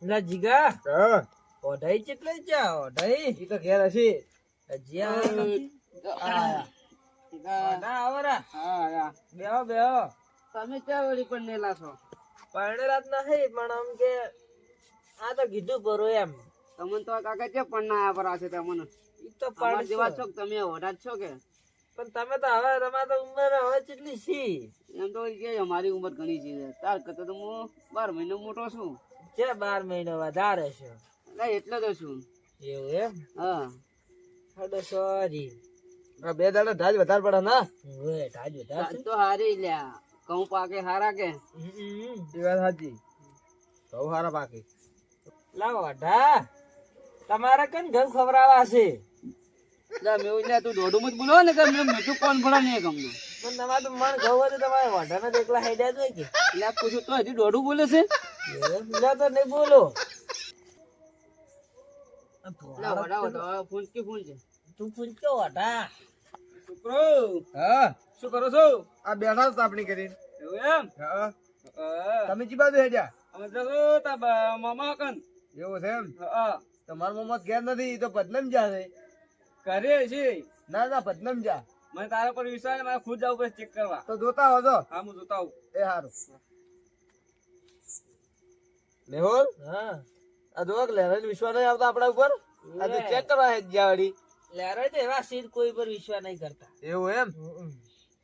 લા જીગા હા ઓઢાઈ કેટલે જા ઓઢાઈ ઈ તો ઘેર હશે. જ્યાં ઓઢા આવરા બેહો બેહો તમે ક્યાં વળી પણ નેલા છો? પરણેલા જ નહીં પણ આમ કે આ તો કીધું પરો એમ તમને તો કાકા છે પણ ના પર છે તમને ઈ તો અમાર પણ જેવા છો કે તમે ઓઢા જ છો કે? પણ તમે તો હવે તમારે તો ઉંમર હવે કેટલી છી એમ તો કે અમારી ઉંમર ઘણી છે તાર કરતા તો હું 12 મહિનો મોટો છું. છે 12 મહિનો વધારે છે એટલે તો છું. એવું એમ હા હડો સોરી આ બે દાડા ઢાજ વધારે પડે ના. ઓય ઢાજ વધારે તાર તો હારી લ્યા ઘઉં પાકે હારા કે એ વાત સાચી. બહુ સારા પાકી. લાવો ઓઢા તમારે કન ઘર ખવરાવા છે લા મેં લ્યા તું દોડું મત બોલો ને કે મેં મીઠું કોણ ભણા ને ગમનું પણ તમારે તો મણ ઘઉં હોય તો તમારે ઓઢાને તો એકલા હાઈડ્યા જ હોય કે લ્યા પૂછું તો હજી દોડું બોલે છે. લે તો નહીં બોલો લા વડા વડા ફોન કે ફોન છે તું પૂછતો ઓઢા છોકરો હા શું કરો છો? આ બેઠા તો આપણી કરી. એવું એમ હા તમે જી બાજુ હેડ્યા? અમે તો તા મામા કન એવું છે એમ. હા તમારા મોમાં ઘેર નથી. ઈ તો પદનમ જા છે. કરે છે. ના ના પદનમ જા. મને તારા પર વિશ્વાસ મારે ખુદ જવું પડે ચેક કરવા. તો જોતા હો જો. હા હું જોતા આવું. એ હારું. મેહુલ હા આ જો લહેરાઈ વિશ્વાસ નહીં આવતા આપણા ઉપર. આ તો ચેક કરવા હે જ્યાં વળી. લેરાય તો એવા સીધ કોઈ પર વિશ્વાસ નહીં કરતા એવું એમ.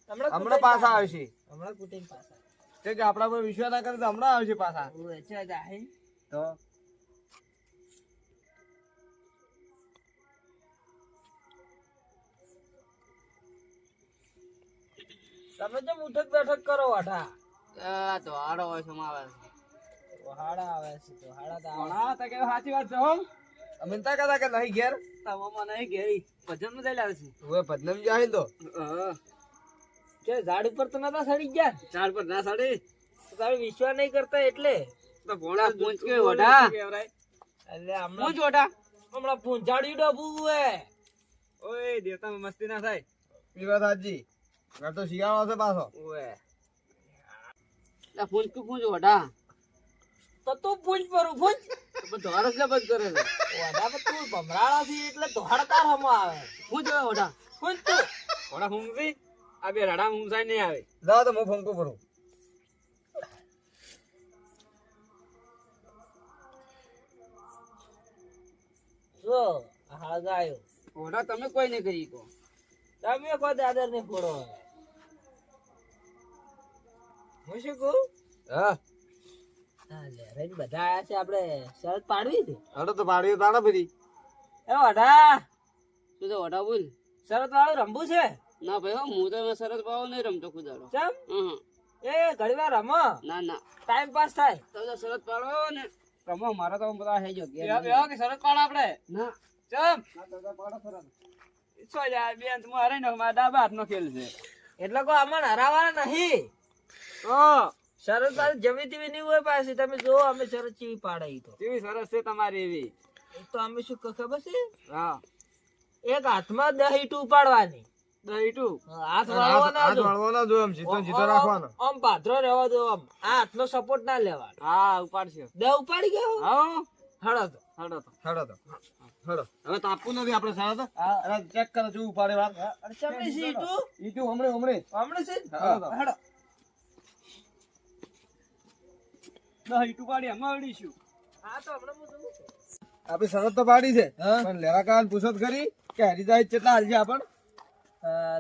હમણાં પાછા આવશે. હમણાં કુટીને પાછા તે કે આપણા પર વિશ્વાસ ના કરે તો હમણાં આવશે પાછા. ઓય છે જાહે તો તમે જેમ ઉઠક બેઠક કરો ઓઢા આ તો હાડો હોય છે મારે. હાડા આવે છે તો હાડા તો આવે હા તો કે સાચી વાત છે હો. અમે તા કહેતા કે નહીં ઘેર. તમે મને ઘેરી ભજન માં જઈ લાવે છે. હવે પદનમ જાય તો હા કે ઝાડ ઉપર તો નતા સડી ગયા ઝાડ પર ના સાડી તો તારે વિશ્વાસ નહીં કરતા એટલે તો ભોળા પૂંછ કે વડા એટલે પૂંછ વડા હમણાં પૂંજાડી ડબુ હે ઓય દેવતા મસ્તી ના થાય. એ વાત સાચી. ઘર તો શિયાળો છે પાછો. ઓય લા પૂંછ કે પૂંછ વડા તો તું પૂંજ પરું પૂંજ તો ધોરસ લે બંધ કરે છે. ઓઢા પર તું ભમરાળા થી એટલે ધોળકાર હમો આવે પૂંછ વડા પૂંજ તું વડા હુંગી આ બે રડા હુંસાઈ નહીં આવે. જાઓ તો હું ફોન કરું. જો હળગાયો વડા તમે કોઈ નહીં કરી કો. તમે કોઈ દાદર ને ફોડો હું શું કહું હા લહેરાઈ બધા આયા છે આપણે શરત પાડવી હતી હડો તો પાડ્યું તાણે બધી. એ વઢા તું તો વડા બોલ. શરત વાળું રમવું છે ના ભાઈ હો, હું તો એમાં સરસ ભાવ નહીં રમતો ખુદાડો. ચમ એ ઘડી વાર રમો ના ના ટાઈમ પાસ થાય તમે તો સરસ પાડો ને રમો. મારા તો બધા હે જો કે સરસ પાડો આપણે ના ચમ ના તો પાડો સરસ સો યાર બેન તું હરે ને મારા ડાબા હાથનો ખેલ છે એટલે કોઈ અમને હરાવવાના નહીં તો શરત તારી જમી તેવી નહીં હોય પાછી તમે જો અમે શરત ચીવી પાડે ઈ તો કેવી સરસ છે તમારી એવી. એ તો અમે શું ખબર છે હા એક હાથમાં 10 ઈંટ ઉપાડવાની દહીટું હાથ વાળવો ના હાથ જો વાળવો ના જો. એમ સીધો સીધો રાખવાનો. આમ પાથરો રહેવા દો આમ આ હાથનો સપોર્ટ ના લેવાનો હા ઉપાડશે. 10 ઉપાડી ગયો હા હળો તો હડો તો હડો તો હડો. હવે તાપવું નથી આપણે સારા તો. હા અરે ચેક કરો શું ઉપાડે વાર. અરે ચમડી છે ઈટું ઈ તું હમણે હમણે. હમણે છે હા. હળો દહીટું પાડી એમાં અડીશું. હા તો હમણાં હું જોઉં છું આપણી શરત તો પાડી છે હા. પણ લેરા કાન પૂછત કરી કે હરીદાઈ કેટલા હાલ છે આપણ.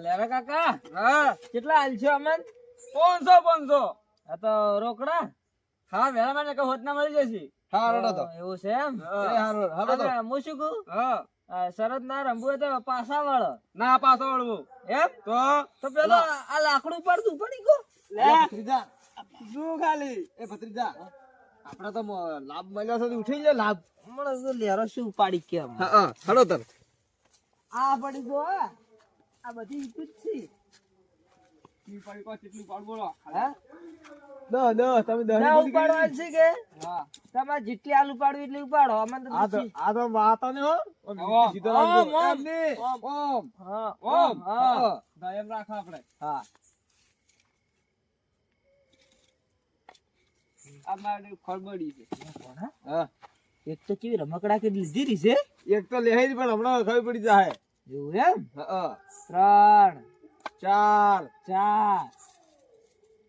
લેરા કાકા હા કેટલા હાલ છે અમન 500 આ તો રોકડા હા વેલા મને કે હોતના મળી જશે. હા રડો તો. એવું છે એમ એ હારું હડો તો. અને હું શું કહું હા શરત ના રમવું હોય તો પાછા વાળો ના પાછો વળવું એમ તો પેલો આ લાકડું પડતું પડી ગયો લે ભત્રીજા. શું ખાલી એ ભત્રીજા આપણે તો લાભ મળ્યો છે તો ઉઠી લે લાભ. હમણાં તો લેરો શું પાડી કેમ હા હડો તર. આ પડી ગયો હે. આ બધી ઈટું જ છે ઈ પડી કો કેટલું પાડ બોલો. હે તમે ના ઉપાડવા છે કે હા તમારે જેટલી આલુ પાડવી એટલી ઉપાડો અમે તો આ તો વાતા ને હો. ઓમ, સીધો ઓમ, રાખજો. ઓમ. એમ નહીં. ઓમ. હા ઓમ હા દયમ રાખો આપણે. હા આ મારી ખળબડી છે. હા એક તો કેવી રમકડા કે લીધી રહી છે એક તો લેહી જ પણ હમણાં ખબર પડી જાય. એવું એમ હા 3 ચાર 4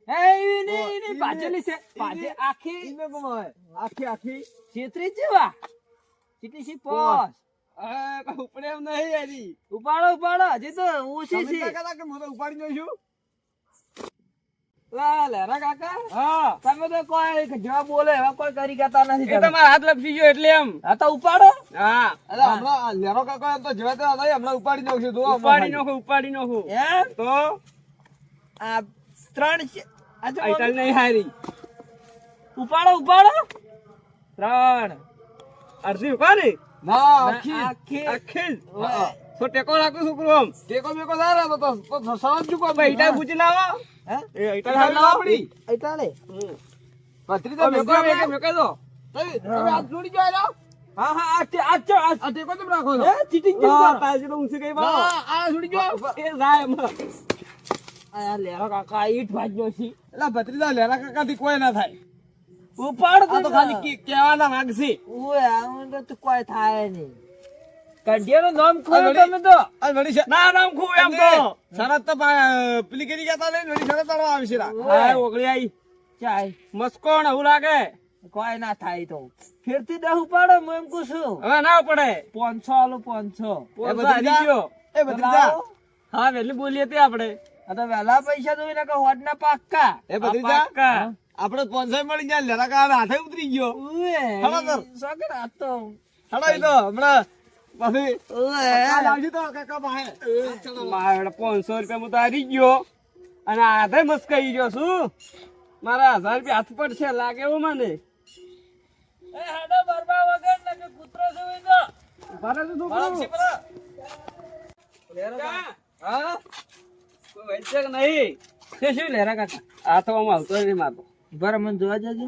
એ એની પાછળની છે પાછે આખી ઈને કમાય આખી આખી છેત્રી જેવા કેટલી છે પોસ ઉપડે એમ નહીં યારી. ઉપાડો હજી તો ઓછી તમે છે ક્યાં કહેતા કે હું તો ઉપાડી દઉં છું. લા લેરા કાકા હા તમે તો કોઈ જવાબ બોલે હવે કોઈ કરી કહેતા નથી એ તમે. તમારા હાથ લપસી ગયો એટલે એમ. હા તો ઉપાડો હા અરે હમણાં લેરો કાકા એમ તો જેવા તેવા નહીં, હમણાં ઉપાડી દઉં છું. જુઓ ઉપાડી નાખો. એમ તો આ 3 છે આ જો આઈટલ નહીં હારી. ઉપાડો 3 અડધી ઉપાડી ના આખી આખી આખી જ. ઓય. તો ટેકો રાખું છોકરો આમ. ટેકો બેકો સારા તો સળંગ ચૂકો ઈટા પૂછી લાવો. હે એ ઈટા ઈટા લાવો. આપણી. એટલે ભત્રીજા મેકો આપણે. મેકે દો. તમે હાથ જોડી ગયો એનો? હા આ ટેકો કેમ રાખો છો? એ ચીટિંગ કેમ હા, કરો પાછી તો ઊંચી ગઈ બાવો. ના, આ જોડી ગયો. એ જાય એમાં. આ લેરો કાકા ઈટ વાજ્યો છે એલા ભત્રીજા લેરા કાકાથી કોઈ ના થાય. ઉપાડ આ તો ખાલી કહેવાના માંગશે. ઓય આવું તો કોઈ થાય નહીં કંડિયાનું નામ આ ખોયો વળી- તમે તો આ વળી છે- ના નામ ખું એમ તો. શરત તો પેલી કરી ગયા તા ને, વળી શરત વાળો આવશે રા. હા ઓગળી આઈ. ચાય મસ્કોણ એવું લાગે. કોઈ ના થાય તો ફેરથી 10 ઉપાડો હું એમ કહું છું હવે ના પડે. 500 આલો 500 પોસો ભત્રીજા. હારી ગયો. એ ભત્રીજા હા વેલી બોલીએ તે આપણે. આ તો વહેલા પૈસા તો એના હોટ ના પાક્કા એ ભત્રીજા પાક્કા. આપણે 500 મળી જાય, લેરા કાકા હાથે ઉતરી ગયો. Hello sir. સોકે રાત તો હાલો ઈ તો હમણાં પાછી ઓય કાલ આવશે તો કાકા પાસે. મારે 500 રૂપિયા હું તો હારી ગયો અને હાથે મસ્કાઈ ગયો છું. મારા 1000 રૂપિયા હાથ પડશે લાગે એવું મને. એ હાડો બરબા વગર ને કે કૂતરો છે હોય તો ઉભા રહેજો છોકરો. કા? હા કોઈ વૈસે કે નહીં? શું લેરા કાકા આ તો આમ આવતો નહીં મારતો. બરાબર મને જોવા જજો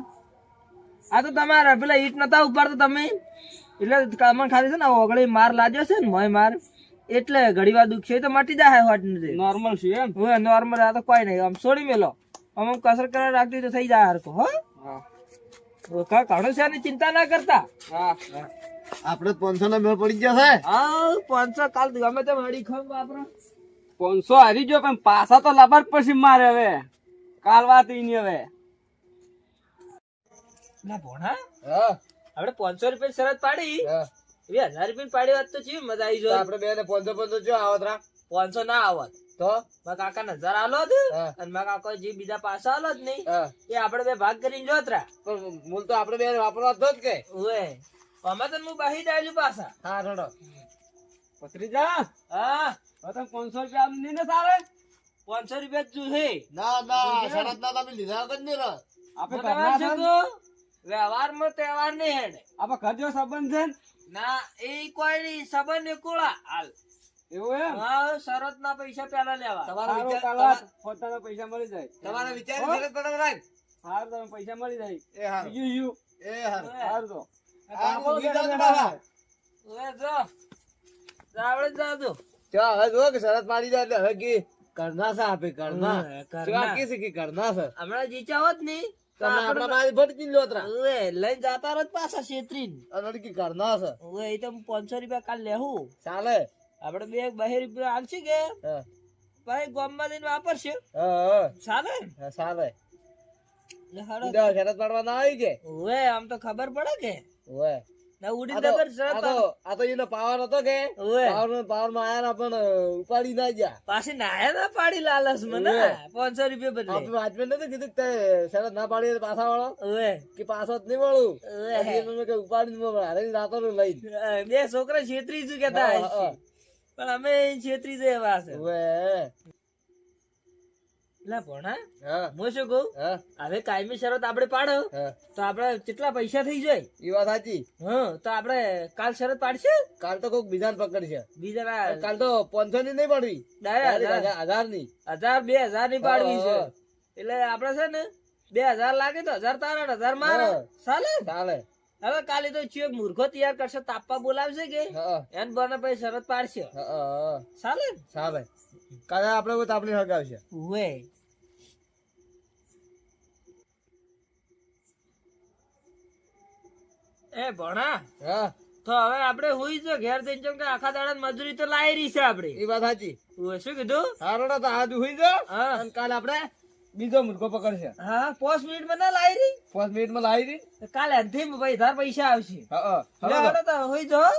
આ તો તમારા પેલા ઈટ નતા ઉપાડતો તમે એટલે કામણ ખાલી છે ને ઓગળી માર લાગ્યો છે ને મોય માર એટલે ઘડી વાર દુખ છે તો મટી જાય હોટ ને નોર્મલ છે એમ. હું નોર્મલ આ તો કોઈ નહીં આમ છોડી મેલો આમ કસરત કરવા રાખતી તો થઈ જાય હરકો હો ઘણું છે ને ચિંતા ના કરતા હા આપણે 500 ના મેળ પડી ગયા છે. હા 500 કાલ ગમે તેમ હડી ખમ વાપરો 500 હારી ગયો પણ પાછા તો લબર પછી મારે હવે. કાલ વાત ઈ ની હવે. ના ભોણા હા આપણે 500 રૂપિયા શરત પાડી હા. એવી 1000 રૂપિયા પાડી વાત તો ચી મજા આવી તો જો આપણે બે ને 500 જો આવત રા 500 ના આવત તો મારા કાકા ને 1000 આલો જ હા. અને મારા કાકા જે બીજા પાછા આલો જ નહીં હા એ આપણે બે ભાગ કરીને જોત રા પણ મૂળ તો આપણે બે વાપરવા જ કે. ઓએ અમે તો હું બાહી ડાયલું પાછા હા રડો. ભત્રીજા હા હવે તમે 500 રૂપિયા આમ નહીં ને સારે 500 રૂપિયા જ જોહે ના ના શરત ના તમે લીધા વગર નહીં રહો. આપણે તમારે ઘરના શું છે ને? કહું? વ્યવહારમાં તહેવાર નહીં હેડે આપણે ઘર જેવો સંબંધ છે ને? ના એ કોઈ નહીં સંબંધ એકુળા હાલ એવું એમ. હા શરત ના પૈસા પેલા લેવા તમારો સારું, વિચાર કાલ વાત પોતાના પૈસા મળી જાય. તમારા વિચાર હો? શરત પડે રાખ. સારું તમે પૈસા મળી જાય. એ હારું. બીજું શું? એ હારું. સારું તો. આ ઊંઘી જાઓ તો બાબા. ઓએ જો જાવડે જાજો ચા હવે જો કે શરત પાડી જાય એટલે હવે કે કરના છે આપે કરના. ઓય, કરના. જો આ કે છે કે કરના છે. હમણાં જીચા હોત નહીં તો તમે આપણે આપણા પાસે ભટકી લો ત્રા. ઓએ લઈને જાતા રહો પાછા છેતરીન અને કે કરના છે. ઓએ એ તો હું 500 રૂપિયા કાલ લેહું ચાલે. આપણે બે 2 રૂપિયા આલશે કે હા ભાઈ ગામમાં જઈને વાપરશે હા ચાલે હા ચાલે. ને હાડો. બીજા શરત પાડવા ના આવી કે ઓએ આમ તો ખબર પડે કે ઓય. ના ઉડી આ તો- જબર શરત આ તો એનો પાવર હતો કે ઓએ પાવર માં આયા પણ ઉપાડી ના ગયા. પાછી નાયા ના પાડી લાલચ મને ઓએ. 500 રૂપિયા બદલે આપણે વાંચમેન નથી કીધું કે તે શરત ના પાડી તો પાછા વાળો ઓએ કે પાછો જ નહીં વાળું ઓએ. પછી એમને કે ઉપાડી હારે રાતો લઈને બે છોકરા છેતરી શું કેતા હા, હશે. હા. પણ અમે છેતરી જાય એવા છે ઓએ. લા ભણા હા હું શું કહું હા હવે કાયમી શરત આપણે પાડો હા તો આપણે કેટલા પૈસા થઈ જાય એ વાત સાચી. હા તો આપણે કાલ શરત પાડશે કાલ તો કોઈક બીજાને પકડશે. બીજા કાલ તો 500 ની નહીં પાડવી, ડાયરેક્ટ 1000 ની. 1000 2000 ની પાડવી છે હા. એટલે આપણે છે ને 2000 લાગે તો 1000 તારા 1000 મારા હા. ચાલે ચાલે. હવે કાલે તો ચિયો મૂર્ખો તૈયાર કરશે તાપવા બોલાવશે કે હા એન બને પછી શરત પાડશે હા ચાલે ને? ચાલે. કાલે આપણે કોઈ તાપણી હગાવશે. ઉવે એ ભણા હા તો હવે આપણે હુઈ છે ઘેર જઈને જેમ કે આખા દાડા મજૂરી તો લાવી રહી છે આપણે એ વાત સાચી ઓય, શું કીધું હારો તો આજ હુઈ જાઓ હા અને કાલ આપણે બીજો મુર્ગો પકડશે હા 5 મિનિટમાં ના લાવી રહી 5 મિનિટમાં લાવી દી કાલે અંતિમ ભાઈ ધાર પૈસા આવશે હા લે, હાલો તો હુઈ જાઓ.